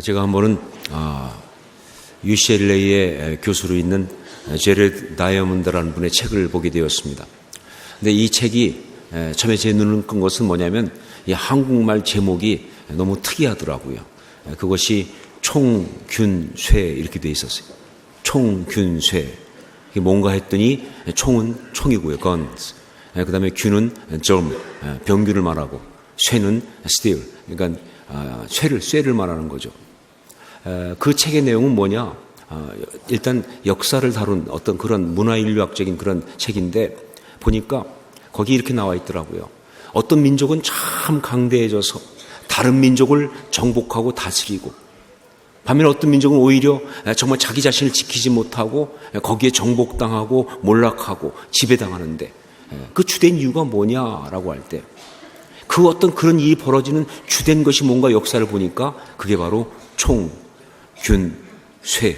제가 한 번은 UCLA의 교수로 있는 제레드 다이아몬드라는 분의 책을 보게 되었습니다. 근데 이 책이 처음에 제 눈을 끈 것은 뭐냐면 이 한국말 제목이 너무 특이하더라고요. 그것이 총균쇠 이렇게 돼 있었어요. 총균쇠. 이게 뭔가 했더니 총은 총이고요. guns. 그 다음에 균은 germ, 병균을 말하고, 쇠는 steel. 그러니까 쇠를 말하는 거죠. 그 책의 내용은 뭐냐? 일단 역사를 다룬 어떤 그런 문화인류학적인 그런 책인데 보니까 거기 이렇게 나와 있더라고요. 어떤 민족은 참 강대해져서 다른 민족을 정복하고 다스리고, 반면에 어떤 민족은 오히려 정말 자기 자신을 지키지 못하고 거기에 정복당하고 몰락하고 지배당하는데, 그 주된 이유가 뭐냐라고 할 때 그 어떤 그런 일이 벌어지는 주된 것이 뭔가 역사를 보니까 그게 바로 총, 균, 쇠,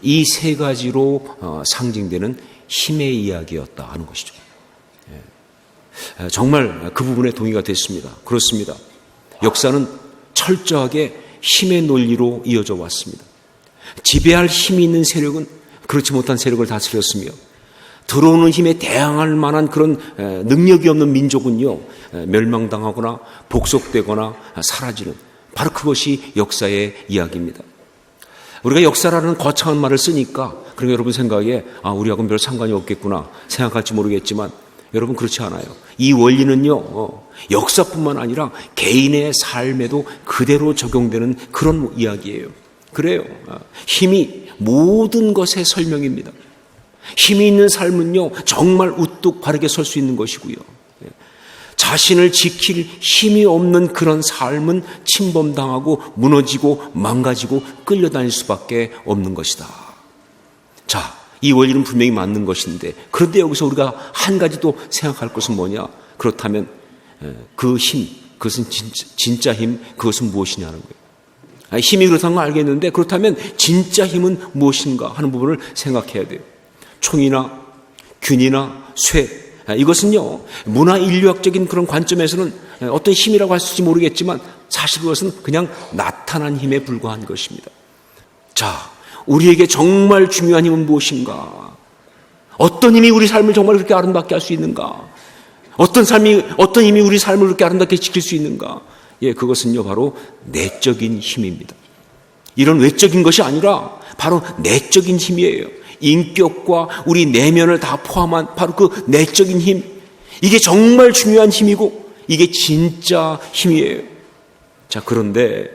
이 세 가지로 상징되는 힘의 이야기였다 하는 것이죠. 정말 그 부분에 동의가 됐습니다. 그렇습니다. 역사는 철저하게 힘의 논리로 이어져 왔습니다. 지배할 힘이 있는 세력은 그렇지 못한 세력을 다스렸으며, 들어오는 힘에 대항할 만한 그런 능력이 없는 민족은요, 멸망당하거나 복속되거나 사라지는, 바로 그것이 역사의 이야기입니다. 우리가 역사라는 거창한 말을 쓰니까 그러면 여러분 생각에 우리하고는 별 상관이 없겠구나 생각할지 모르겠지만, 여러분 그렇지 않아요. 이 원리는요, 역사뿐만 아니라 개인의 삶에도 그대로 적용되는 그런 이야기예요. 그래요. 힘이 모든 것의 설명입니다. 힘이 있는 삶은요, 정말 우뚝 바르게 설 수 있는 것이고요. 자신을 지킬 힘이 없는 그런 삶은 침범당하고 무너지고 망가지고 끌려다닐 수밖에 없는 것이다. 자, 이 원리는 분명히 맞는 것인데, 그런데 여기서 우리가 한 가지 또 생각할 것은 뭐냐? 그렇다면 그 힘, 그것은 진짜 힘, 그것은 무엇이냐는 거예요. 힘이 그렇다는 걸 알겠는데, 그렇다면 진짜 힘은 무엇인가 하는 부분을 생각해야 돼요. 총이나 균이나 쇠, 이것은요, 문화인류학적인 그런 관점에서는 어떤 힘이라고 할 수 있을지 모르겠지만 사실 그것은 그냥 나타난 힘에 불과한 것입니다. 자, 우리에게 정말 중요한 힘은 무엇인가? 어떤 힘이 우리 삶을 정말 그렇게 아름답게 할 수 있는가? 어떤 힘이 우리 삶을 그렇게 아름답게 지킬 수 있는가? 그것은요, 바로 내적인 힘입니다. 이런 외적인 것이 아니라 바로 내적인 힘이에요. 인격과 우리 내면을 다 포함한 바로 그 내적인 힘, 이게 정말 중요한 힘이고 이게 진짜 힘이에요. 자, 그런데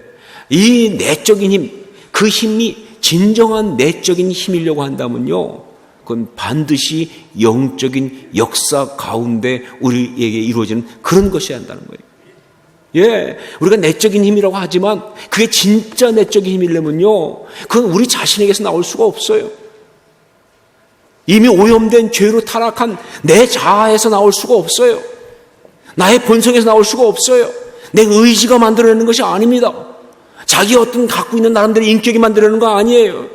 이 내적인 힘, 그 힘이 진정한 내적인 힘이려고 한다면요, 그건 반드시 영적인 역사 가운데 우리에게 이루어지는 그런 것이어야 한다는 거예요. 우리가 내적인 힘이라고 하지만 그게 진짜 내적인 힘이려면요, 그건 우리 자신에게서 나올 수가 없어요. 이미 오염된 죄로 타락한 내 자아에서 나올 수가 없어요. 나의 본성에서 나올 수가 없어요. 내 의지가 만들어내는 것이 아닙니다. 자기 어떤 갖고 있는 나름대로 인격이 만들어내는 거 아니에요.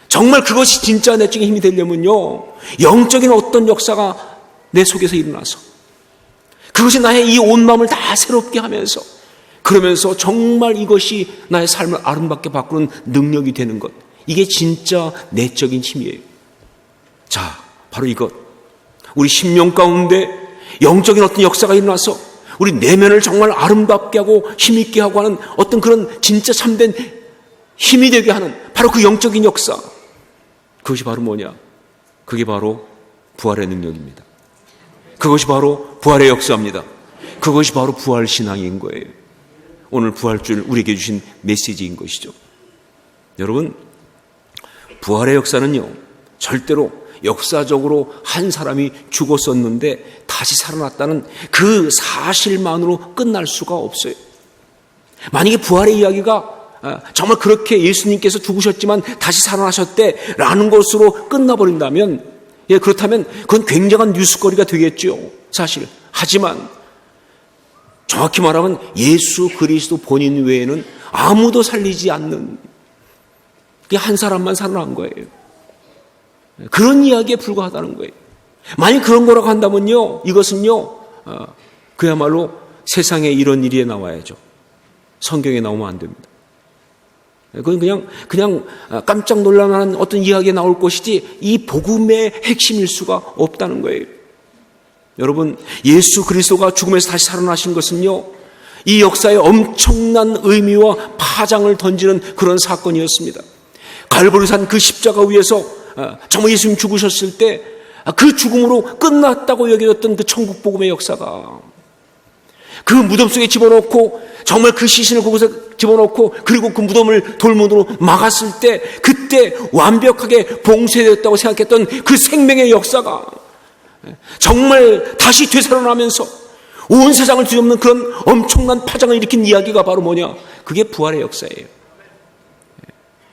정말 그것이 진짜 내적인 힘이 되려면요, 영적인 어떤 역사가 내 속에서 일어나서 그것이 나의 이 온 마음을 다 새롭게 하면서, 그러면서 정말 이것이 나의 삶을 아름답게 바꾸는 능력이 되는 것, 이게 진짜 내적인 힘이에요. 자, 바로 이것. 우리 심령 가운데 영적인 어떤 역사가 일어나서 우리 내면을 정말 아름답게 하고 힘있게 하고 하는 어떤 그런 진짜 참된 힘이 되게 하는 바로 그 영적인 역사. 그것이 바로 뭐냐? 그게 바로 부활의 능력입니다. 그것이 바로 부활의 역사입니다. 그것이 바로 부활 신앙인 거예요. 오늘 부활주일 우리에게 주신 메시지인 것이죠. 여러분, 부활의 역사는요, 절대로 역사적으로 한 사람이 죽었었는데 다시 살아났다는 그 사실만으로 끝날 수가 없어요. 만약에 부활의 이야기가 정말 그렇게 예수님께서 죽으셨지만 다시 살아나셨대라는 것으로 끝나버린다면, 그렇다면 그건 굉장한 뉴스거리가 되겠죠, 사실. 하지만 정확히 말하면 예수 그리스도 본인 외에는 아무도 살리지 않는 한 사람만 살아난 거예요. 그런 이야기에 불과하다는 거예요. 만약 그런 거라고 한다면요, 이것은요, 그야말로 세상에 이런 일이 나와야죠. 성경에 나오면 안 됩니다. 그건 그냥 깜짝 놀랄만한 어떤 이야기가 나올 것이지 이 복음의 핵심일 수가 없다는 거예요. 여러분, 예수 그리스도가 죽음에서 다시 살아나신 것은요, 이 역사에 엄청난 의미와 파장을 던지는 그런 사건이었습니다. 갈보리산 그 십자가 위에서 정말 예수님 죽으셨을 때 그 죽음으로 끝났다고 여겨졌던 그 천국 복음의 역사가, 그 무덤 속에 집어넣고 정말 그 시신을 그곳에 집어넣고 그리고 그 무덤을 돌문으로 막았을 때 그때 완벽하게 봉쇄되었다고 생각했던 그 생명의 역사가 정말 다시 되살아나면서 온 세상을 뒤덮는 그런 엄청난 파장을 일으킨 이야기가 바로 뭐냐? 그게 부활의 역사예요.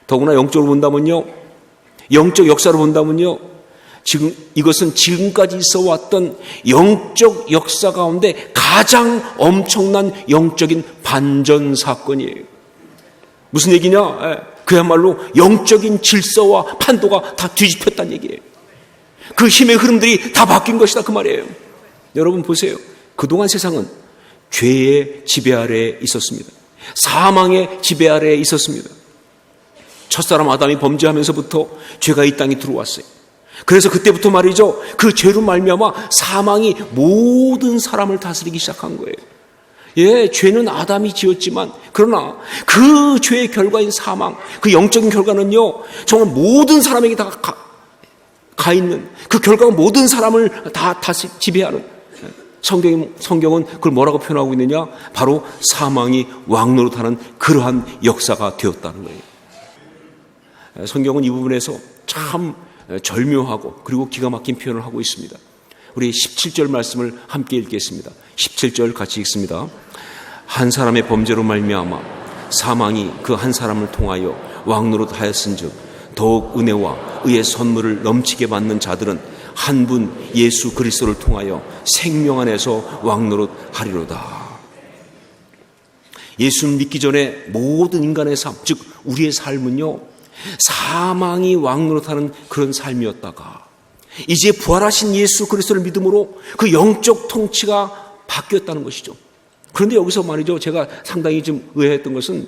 더구나 영적으로 본다면요, 영적 역사로 본다면요, 지금 이것은 지금까지 있어 왔던 영적 역사 가운데 가장 엄청난 영적인 반전 사건이에요. 무슨 얘기냐? 그야말로 영적인 질서와 판도가 다 뒤집혔다는 얘기예요. 그 힘의 흐름들이 다 바뀐 것이다, 그 말이에요. 여러분 보세요. 그동안 세상은 죄의 지배 아래에 있었습니다. 사망의 지배 아래에 있었습니다. 첫사람 아담이 범죄하면서부터 죄가 이 땅에 들어왔어요. 그래서 그때부터 말이죠, 그 죄로 말미암아 사망이 모든 사람을 다스리기 시작한 거예요. 예, 죄는 아담이 지었지만 그러나 그 죄의 결과인 사망, 그 영적인 결과는요, 정말 모든 사람에게 다 가 있는 그 결과가 모든 사람을 다 지배하는, 성경은 그걸 뭐라고 표현하고 있느냐? 바로 사망이 왕노릇하는 그러한 역사가 되었다는 거예요. 성경은 이 부분에서 참 절묘하고 그리고 기가 막힌 표현을 하고 있습니다. 우리 17절 말씀을 함께 읽겠습니다. 17절 같이 읽습니다. 한 사람의 범죄로 말미암아 사망이 그 한 사람을 통하여 왕노릇하였은즉 더욱 은혜와 의의 선물을 넘치게 받는 자들은 한 분 예수 그리스도를 통하여 생명 안에서 왕노릇하리로다. 예수를 믿기 전에 모든 인간의 삶, 즉 우리의 삶은요, 사망이 왕노릇하는 그런 삶이었다가 이제 부활하신 예수 그리스도를 믿음으로 그 영적 통치가 바뀌었다는 것이죠. 그런데 여기서 말이죠, 제가 상당히 좀 의아했던 것은,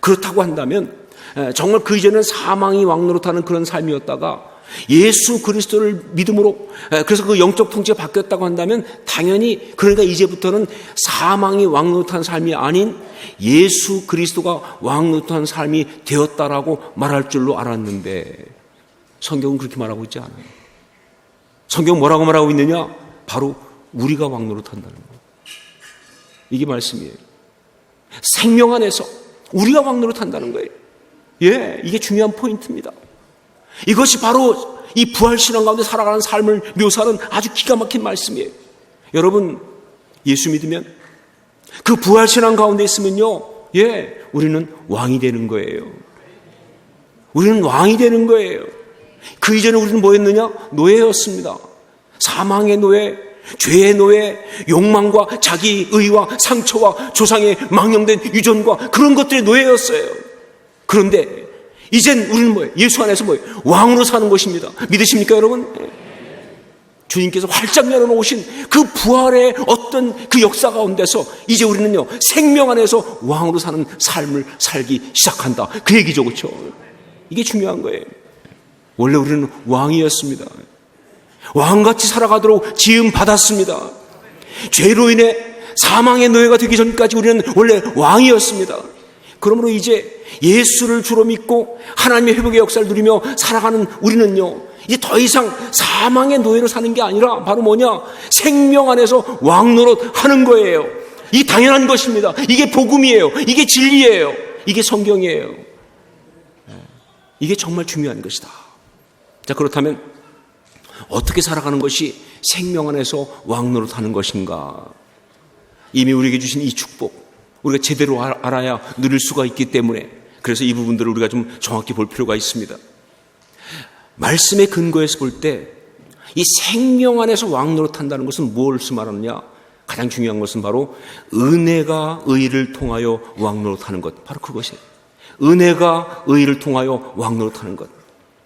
그렇다고 한다면 정말 그 이전에는 사망이 왕노릇하는 그런 삶이었다가 예수 그리스도를 믿음으로, 그래서 그 영적 통치가 바뀌었다고 한다면 당연히, 그러니까 이제부터는 사망이 왕노릇한 삶이 아닌 예수 그리스도가 왕노릇한 삶이 되었다라고 말할 줄로 알았는데 성경은 그렇게 말하고 있지 않아요. 성경은 뭐라고 말하고 있느냐? 바로 우리가 왕노릇한다는 거예요. 이게 말씀이에요. 생명 안에서 우리가 왕노릇한다는 거예요. 예, 이게 중요한 포인트입니다. 이것이 바로 이 부활신앙 가운데 살아가는 삶을 묘사하는 아주 기가 막힌 말씀이에요. 여러분, 예수 믿으면, 그 부활신앙 가운데 있으면요, 예, 우리는 왕이 되는 거예요. 우리는 왕이 되는 거예요. 그 이전에 우리는 뭐였느냐? 노예였습니다. 사망의 노예, 죄의 노예, 욕망과 자기 의와 상처와 조상의 망령된 유전과 그런 것들의 노예였어요. 그런데 이젠 우리는 뭐예요? 예수 안에서 뭐예요? 왕으로 사는 것입니다. 믿으십니까, 여러분? 주님께서 활짝 열어놓으신 그 부활의 어떤 그 역사 가운데서 이제 우리는요, 생명 안에서 왕으로 사는 삶을 살기 시작한다. 그 얘기죠, 그렇죠? 이게 중요한 거예요. 원래 우리는 왕이었습니다. 왕같이 살아가도록 지음 받았습니다. 죄로 인해 사망의 노예가 되기 전까지 우리는 원래 왕이었습니다. 그러므로 이제 예수를 주로 믿고 하나님의 회복의 역사를 누리며 살아가는 우리는요, 이제 더 이상 사망의 노예로 사는 게 아니라 바로 뭐냐? 생명 안에서 왕노릇 하는 거예요. 이게 당연한 것입니다. 이게 복음이에요. 이게 진리예요. 이게 성경이에요. 이게 정말 중요한 것이다. 자, 그렇다면 어떻게 살아가는 것이 생명 안에서 왕노릇 하는 것인가? 이미 우리에게 주신 이 축복, 우리가 제대로 알아야 누릴 수가 있기 때문에, 그래서 이 부분들을 우리가 좀 정확히 볼 필요가 있습니다. 말씀의 근거에서 볼 때 이 생명 안에서 왕노릇한다는 것은 무엇을 말하느냐? 가장 중요한 것은 바로 은혜가 의를 통하여 왕노릇하는 것, 바로 그것이에요. 은혜가 의를 통하여 왕노릇하는 것,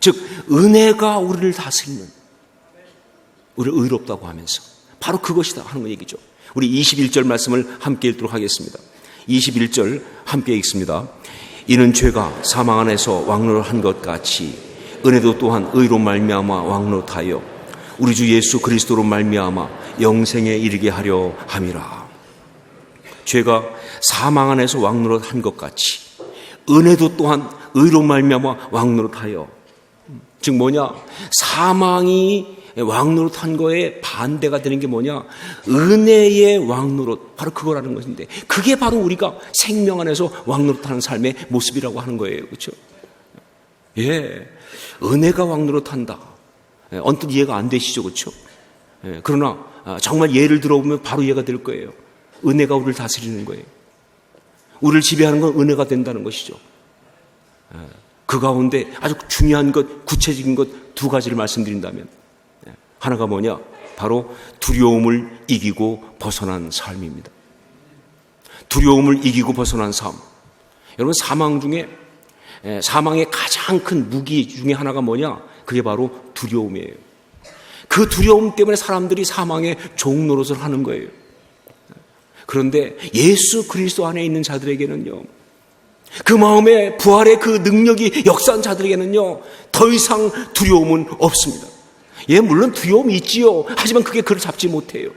즉 은혜가 우리를 다스리는, 우리를 의롭다고 하면서 바로 그것이다 하는 얘기죠. 우리 21절 말씀을 함께 읽도록 하겠습니다. 21절 함께 읽습니다. 이는 죄가 사망 안에서 왕노릇한 것 같이 은혜도 또한 의로 말미암아 왕노릇하여 우리 주 예수 그리스도로 말미암아 영생에 이르게 하려 함이라. 죄가 사망 안에서 왕노릇한 것 같이 은혜도 또한 의로 말미암아 왕노릇하여, 즉 뭐냐, 사망이 왕노릇한 거에 반대가 되는 게 뭐냐, 은혜의 왕노릇, 바로 그거라는 것인데, 그게 바로 우리가 생명 안에서 왕노릇하는 삶의 모습이라고 하는 거예요. 그렇죠? 예, 은혜가 왕노릇한다. 언뜻 이해가 안 되시죠, 그렇죠? 예, 그러나 정말 예를 들어보면 바로 이해가 될 거예요. 은혜가 우리를 다스리는 거예요. 우리를 지배하는 건 은혜가 된다는 것이죠. 그 가운데 아주 중요한 것, 구체적인 것 두 가지를 말씀드린다면, 하나가 뭐냐? 바로 두려움을 이기고 벗어난 삶입니다. 두려움을 이기고 벗어난 삶. 여러분, 사망 중에, 사망의 가장 큰 무기 중에 하나가 뭐냐? 그게 바로 두려움이에요. 그 두려움 때문에 사람들이 사망의 종 노릇을 하는 거예요. 그런데 예수 그리스도 안에 있는 자들에게는요, 그 마음에 부활의 그 능력이 역사한 자들에게는요, 더 이상 두려움은 없습니다. 예, 물론 두려움이 있지요. 하지만 그게 그를 잡지 못해요.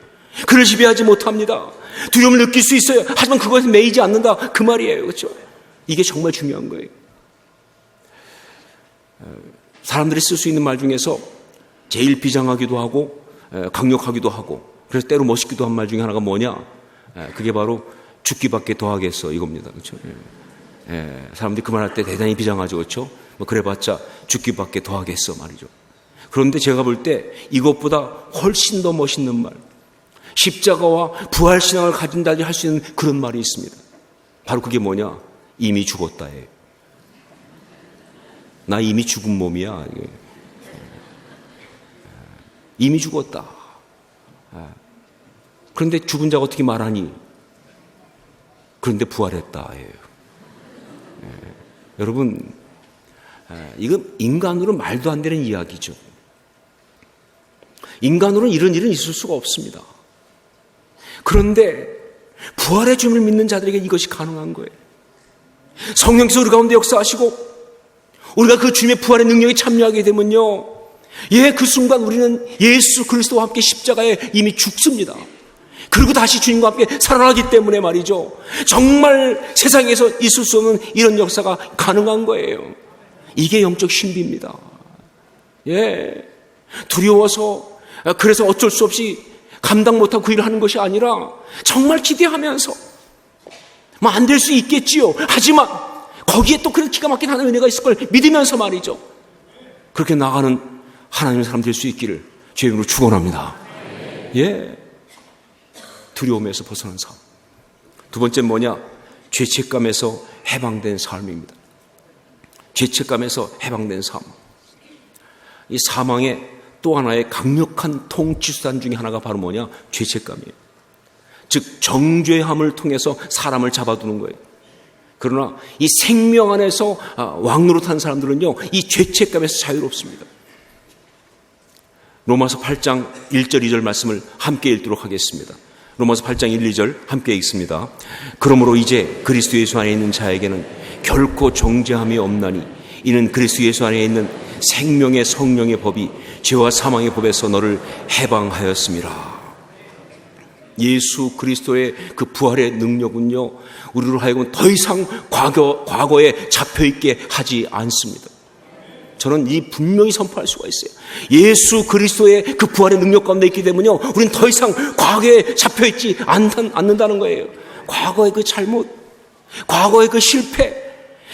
그를 지배하지 못합니다. 두려움을 느낄 수 있어요. 하지만 그것에 매이지 않는다. 그 말이에요. 그렇죠? 이게 정말 중요한 거예요. 사람들이 쓸 수 있는 말 중에서 제일 비장하기도 하고 강력하기도 하고, 그래서 때로 멋있기도 한 말 중에 하나가 뭐냐? 그게 바로 죽기밖에 더하겠어, 이겁니다. 그렇죠? 사람들이 그 말 할 때 대단히 비장하죠. 그렇죠? 뭐 그래봤자 죽기밖에 더하겠어 말이죠. 그런데 제가 볼 때 이것보다 훨씬 더 멋있는 말, 십자가와 부활신앙을 가진다고 할 수 있는 그런 말이 있습니다. 바로 그게 뭐냐? 이미 죽었다예요. 나 이미 죽은 몸이야. 이미 죽었다. 그런데 죽은 자가 어떻게 말하니? 그런데 부활했다. 여러분, 이건 인간으로는 말도 안 되는 이야기죠. 인간으로는 이런 일은 있을 수가 없습니다. 그런데 부활의 주님을 믿는 자들에게 이것이 가능한 거예요. 성령께서 우리 가운데 역사하시고 우리가 그 주님의 부활의 능력에 참여하게 되면요, 예, 그 순간 우리는 예수 그리스도와 함께 십자가에 이미 죽습니다. 그리고 다시 주님과 함께 살아나기 때문에 말이죠, 정말 세상에서 있을 수 없는 이런 역사가 가능한 거예요. 이게 영적 신비입니다. 예, 두려워서 그래서 어쩔 수 없이 감당 못하고 그 일을 하는 것이 아니라 정말 기대하면서 뭐 안 될 수 있겠지요. 하지만 거기에 또 그런 기가 막힌 하나님의 은혜가 있을 걸 믿으면서 말이죠, 그렇게 나가는 하나님의 사람 될 수 있기를 주의 이름으로 축원합니다. 예, 두려움에서 벗어난 삶. 두 번째 뭐냐? 죄책감에서 해방된 삶입니다. 죄책감에서 해방된 삶. 이 사망의 또 하나의 강력한 통치수단 중에 하나가 바로 뭐냐? 죄책감이에요. 즉 정죄함을 통해서 사람을 잡아두는 거예요. 그러나 이 생명 안에서 왕노릇한 사람들은요, 이 죄책감에서 자유롭습니다. 로마서 8장 1절 2절 말씀을 함께 읽도록 하겠습니다. 로마서 8장 1, 2절 함께 읽습니다. 그러므로 이제 그리스도 예수 안에 있는 자에게는 결코 정죄함이 없나니 이는 그리스도 예수 안에 있는 생명의 성령의 법이 죄와 사망의 법에서 너를 해방하였습니다. 예수 그리스도의 그 부활의 능력은요, 우리로 하여금 더 이상 과거에 잡혀있게 하지 않습니다. 저는 이 분명히 선포할 수가 있어요. 예수 그리스도의 그 부활의 능력 가운데 있기 때문에요, 우리는 더 이상 과거에 잡혀있지 않는다는 거예요. 과거의 그 잘못, 과거의 그 실패,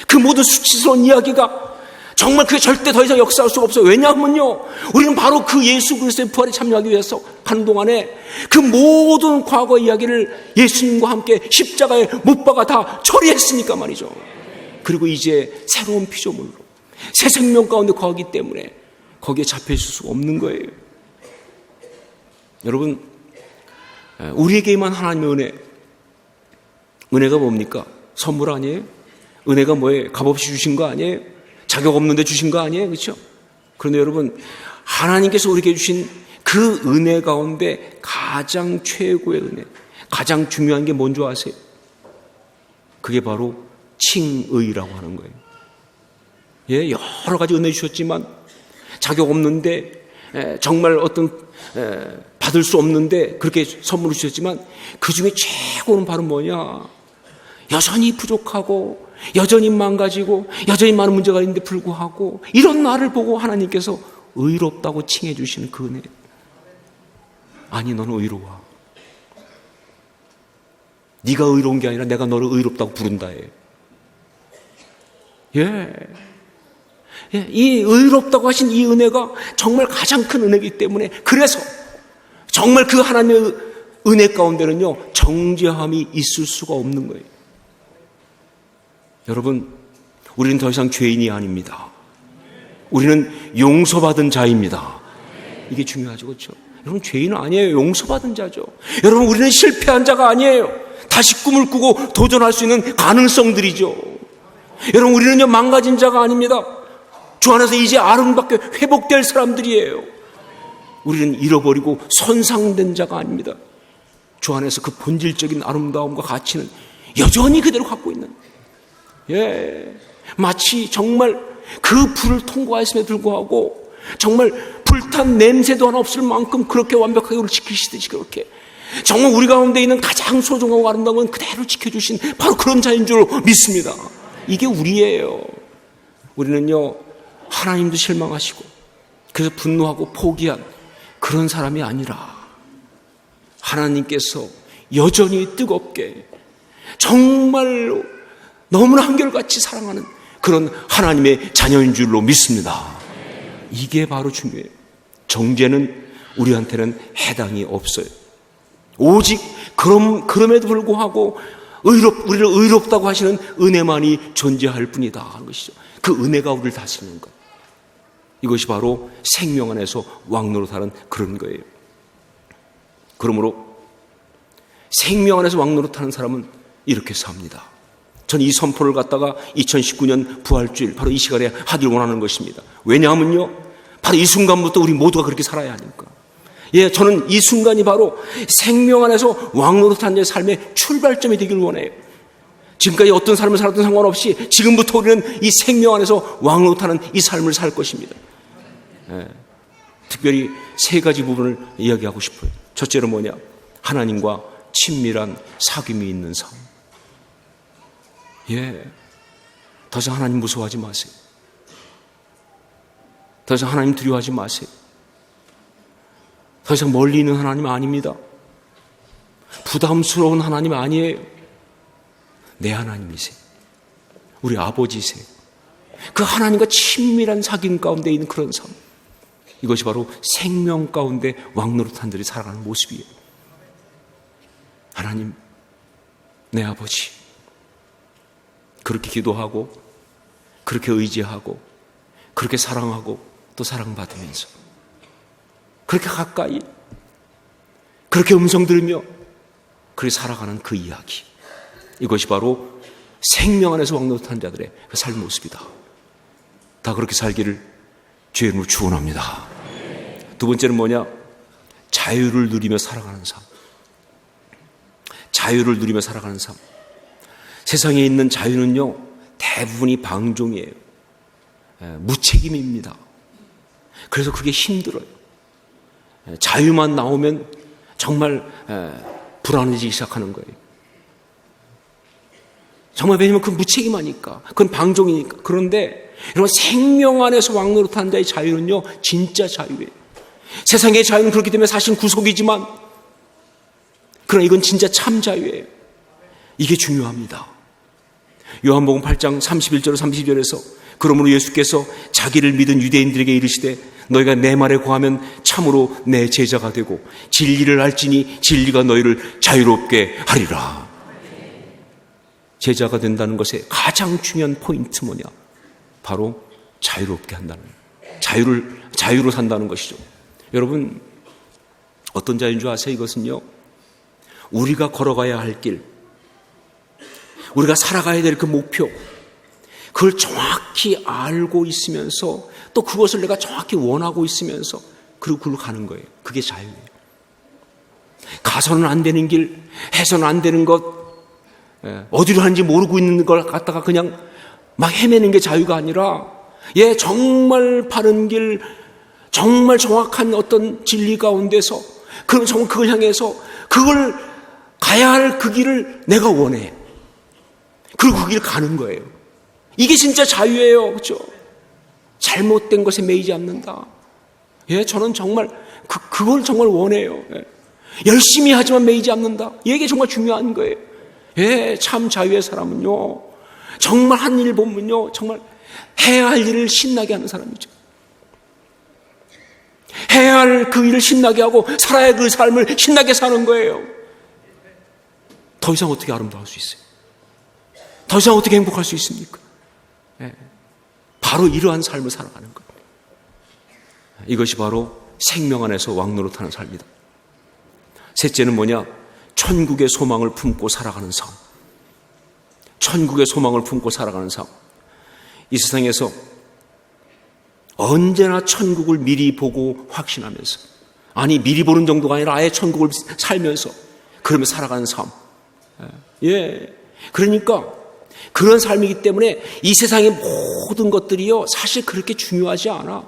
그 모든 수치스러운 이야기가 정말 그게 절대 더 이상 역사할 수가 없어요. 왜냐하면요, 우리는 바로 그 예수 그리스도의 부활에 참여하기 위해서 가는 동안에 그 모든 과거 이야기를 예수님과 함께 십자가에 못 박아 다 처리했으니까 말이죠. 그리고 이제 새로운 피조물로 새 생명 가운데 거하기 때문에 거기에 잡혀있을 수가 없는 거예요. 여러분, 우리에게만 하나님의 은혜가 뭡니까? 선물 아니에요? 은혜가 뭐예요? 값없이 주신 거 아니에요? 자격 없는데 주신 거 아니에요? 그렇죠? 그런데 여러분, 하나님께서 우리에게 주신 그 은혜 가운데 가장 최고의 은혜, 가장 중요한 게 뭔지 아세요? 그게 바로 칭의라고 하는 거예요. 예, 여러 가지 은혜 주셨지만 자격 없는데 정말 받을 수 없는데 그렇게 선물을 주셨지만 그 중에 최고는 바로 뭐냐? 여전히 부족하고 여전히 망가지고 여전히 많은 문제가 있는데 불구하고 이런 나를 보고 하나님께서 의롭다고 칭해 주시는 그 은혜. 아니, 너는 의로워. 네가 의로운 게 아니라 내가 너를 의롭다고 부른다. 예. 이 의롭다고 하신 이 은혜가 정말 가장 큰 은혜이기 때문에 그래서 정말 그 하나님의 은혜 가운데는요 정죄함이 있을 수가 없는 거예요. 여러분, 우리는 더 이상 죄인이 아닙니다. 우리는 용서받은 자입니다. 이게 중요하죠, 그렇죠? 여러분, 죄인은 아니에요. 용서받은 자죠. 여러분, 우리는 실패한 자가 아니에요. 다시 꿈을 꾸고 도전할 수 있는 가능성들이죠. 여러분, 우리는요 망가진 자가 아닙니다. 주 안에서 이제 아름답게 회복될 사람들이에요. 우리는 잃어버리고 손상된 자가 아닙니다. 주 안에서 그 본질적인 아름다움과 가치는 여전히 그대로 갖고 있는, 예, 마치 정말 그 불을 통과했음에도 불구하고 정말 불탄 냄새도 하나 없을 만큼 그렇게 완벽하게 우리를 지키시듯이 그렇게 정말 우리 가운데 있는 가장 소중하고 아름다운 건 그대로 지켜주신 바로 그런 자인 줄 믿습니다. 이게 우리예요. 우리는요 하나님도 실망하시고 그래서 분노하고 포기한 그런 사람이 아니라 하나님께서 여전히 뜨겁게 정말 너무나 한결같이 사랑하는 그런 하나님의 자녀인 줄로 믿습니다. 이게 바로 중요해요. 정죄는 우리한테는 해당이 없어요. 오직 그럼에도 불구하고 우리를 의롭다고 하시는 은혜만이 존재할 뿐이다 하는 것이죠. 그 은혜가 우리를 다스리는 것. 이것이 바로 생명 안에서 왕노릇하는 그런 거예요. 그러므로 생명 안에서 왕노릇하는 사람은 이렇게 삽니다. 전 이 선포를 갖다가 2019년 부활주일 바로 이 시간에 하기를 원하는 것입니다. 왜냐하면요 바로 이 순간부터 우리 모두가 그렇게 살아야 하니까. 예, 저는 이 순간이 바로 생명 안에서 왕노릇하는 자의 삶의 출발점이 되기를 원해요. 지금까지 어떤 삶을 살았든 상관없이 지금부터 우리는 이 생명 안에서 왕노릇하는 이 삶을 살 것입니다. 예, 특별히 세 가지 부분을 이야기하고 싶어요. 첫째로 뭐냐? 하나님과 친밀한 사귐이 있는 삶. 예, 더 이상 하나님 무서워하지 마세요. 더 이상 하나님 두려워하지 마세요. 더 이상 멀리 있는 하나님 아닙니다. 부담스러운 하나님 아니에요. 내 하나님이세요. 우리 아버지세요. 그 하나님과 친밀한 사귐 가운데 있는 그런 삶. 이것이 바로 생명 가운데 왕노릇한 들이 살아가는 모습이에요. 하나님, 내 아버지. 그렇게 기도하고 그렇게 의지하고 그렇게 사랑하고 또 사랑받으면서 그렇게 가까이 그렇게 음성 들으며 그렇게 살아가는 그 이야기. 이것이 바로 생명 안에서 왕노릇한 자들의 그 삶 모습이다. 다 그렇게 살기를 주의 이름으로 축원합니다. 두 번째는 뭐냐? 자유를 누리며 살아가는 삶. 자유를 누리며 살아가는 삶. 세상에 있는 자유는요 대부분이 방종이에요. 무책임입니다. 그래서 그게 힘들어요. 자유만 나오면 정말 불안해지기 시작하는 거예요. 정말 왜냐하면 그 무책임하니까, 그건 방종이니까. 그런데 여러분, 생명 안에서 왕노릇하는 자의 자유는요 진짜 자유예요. 세상의 자유는 그렇기 때문에 사실 구속이지만 그러나 이건 진짜 참 자유예요. 이게 중요합니다. 요한복음 8장 31절 32절에서 그러므로 예수께서 자기를 믿은 유대인들에게 이르시되 너희가 내 말에 거하면 참으로 내 제자가 되고 진리를 알지니 진리가 너희를 자유롭게 하리라. 제자가 된다는 것의 가장 중요한 포인트 뭐냐? 바로 자유롭게 한다는, 자유로 산다는 것이죠. 여러분, 어떤 자유인 줄 아세요? 이것은요 우리가 걸어가야 할 길, 우리가 살아가야 될 그 목표, 그걸 정확히 알고 있으면서 또 그것을 내가 정확히 원하고 있으면서 그리고 그걸로 가는 거예요. 그게 자유예요. 가서는 안 되는 길, 해서는 안 되는 것, 어디로 하는지 모르고 있는 걸 갖다가 그냥 막 헤매는 게 자유가 아니라 정말 바른 길, 정말 정확한 어떤 진리 가운데서 그럼 정말 그걸 향해서 그걸 가야 할 그 길을 내가 원해. 그리고 그 길을 가는 거예요. 이게 진짜 자유예요. 그렇죠? 잘못된 것에 매이지 않는다. 저는 정말 그걸 정말 원해요. 열심히 하지만 매이지 않는다. 이게 정말 중요한 거예요. 참 자유의 사람은요, 정말 한 일 보면요, 정말 해야 할 일을 신나게 하는 사람이죠. 해야 할 그 일을 신나게 하고 살아야 할 그 삶을 신나게 사는 거예요. 더 이상 어떻게 아름다울 수 있어요? 더 이상 어떻게 행복할 수 있습니까? 바로 이러한 삶을 살아가는 거예요. 이것이 바로 생명 안에서 왕노릇하는 삶이다. 셋째는 뭐냐? 천국의 소망을 품고 살아가는 삶. 천국의 소망을 품고 살아가는 삶. 이 세상에서 언제나 천국을 미리 보고 확신하면서, 아니 미리 보는 정도가 아니라 아예 천국을 살면서 그러면 살아가는 삶. 그러니까 그런 삶이기 때문에 이 세상의 모든 것들이요 사실 그렇게 중요하지 않아.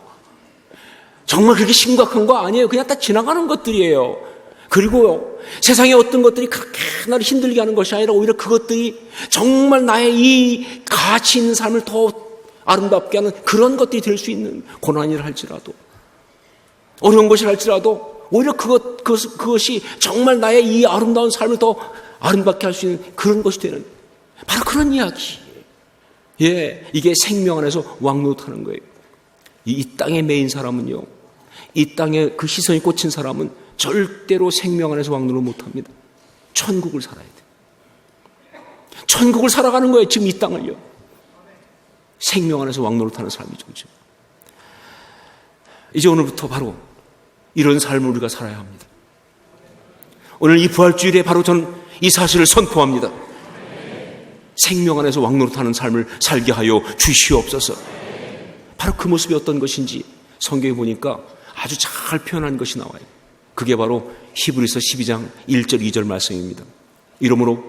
정말 그렇게 심각한 거 아니에요. 그냥 다 지나가는 것들이에요. 그리고요, 세상의 어떤 것들이 그렇게 나를 힘들게 하는 것이 아니라 오히려 그것들이 정말 나의 이 가치 있는 삶을 더 아름답게 하는 그런 것들이 될 수 있는 고난이라 할지라도, 어려운 것이라 할지라도 오히려 그것이 정말 나의 이 아름다운 삶을 더 아름답게 할 수 있는 그런 것이 되는, 바로 그런 이야기. 이게 생명 안에서 왕노릇하는 거예요. 이 땅에 매인 사람은요, 이 땅에 그 시선이 꽂힌 사람은 절대로 생명 안에서 왕노릇 못합니다. 천국을 살아야 돼. 천국을 살아가는 거예요. 지금 이 땅을요. 생명 안에서 왕노릇하는 삶이죠. 그렇죠? 이제 오늘부터 바로 이런 삶을 우리가 살아야 합니다. 오늘 이 부활주일에 바로 저는 이 사실을 선포합니다. 생명 안에서 왕노릇하는 삶을 살게 하여 주시옵소서. 바로 그 모습이 어떤 것인지 성경에 보니까 아주 잘 표현한 것이 나와요. 그게 바로 히브리서 12장 1절 2절 말씀입니다. 이러므로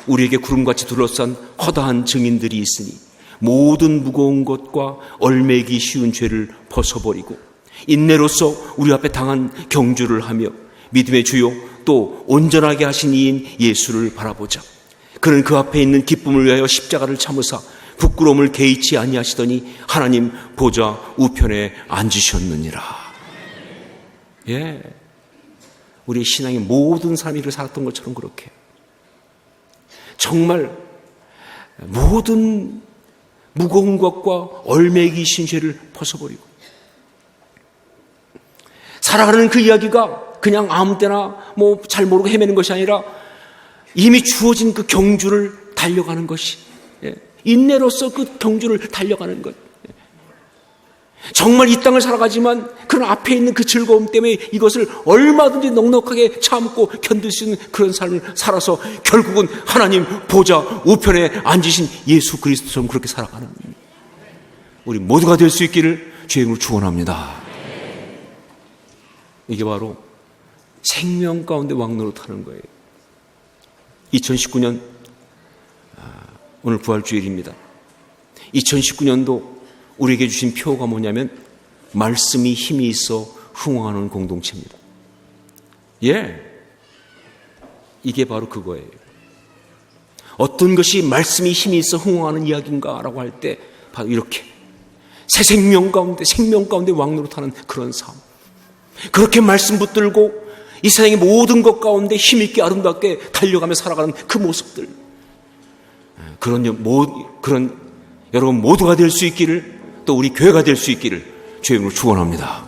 우리에게 구름같이 둘러싼 허다한 증인들이 있으니 모든 무거운 것과 얼매기 쉬운 죄를 벗어버리고 인내로서 우리 앞에 당한 경주를 하며 믿음의 주요 또 온전하게 하신 이인 예수를 바라보자. 그는 그 앞에 있는 기쁨을 위하여 십자가를 참으사 부끄러움을 개의치 아니하시더니 하나님 보좌 우편에 앉으셨느니라. 우리 신앙의 모든 삶이 그 살았던 것처럼 그렇게 정말 모든 무거운 것과 얼매기 신죄를 벗어버리고 살아가는 그 이야기가 그냥 아무 때나 잘 모르고 헤매는 것이 아니라 이미 주어진 그 경주를 달려가는 것이, 인내로서 그 경주를 달려가는 것. 정말 이 땅을 살아가지만 그런 앞에 있는 그 즐거움 때문에 이것을 얼마든지 넉넉하게 참고 견딜 수 있는 그런 삶을 살아서 결국은 하나님 보좌 우편에 앉으신 예수 그리스도처럼 그렇게 살아가는 우리 모두가 될 수 있기를 주의 이름으로 축원합니다. 이게 바로 생명 가운데 왕노릇하는 거예요. 2019년 오늘 부활주일입니다. 2019년도 우리에게 주신 표가 뭐냐면 말씀이 힘이 있어 흥황하는 공동체입니다. 이게 바로 그거예요. 어떤 것이 말씀이 힘이 있어 흥황하는 이야기인가라고 할 때 바로 이렇게 새 생명 가운데 왕노릇하는 그런 삶. 그렇게 말씀 붙들고 이 세상의 모든 것 가운데 힘있게 아름답게 달려가며 살아가는 그 모습들, 그런 여러분 모두가 될 수 있기를, 또 우리 교회가 될 수 있기를 주의 이름으로 축원합니다.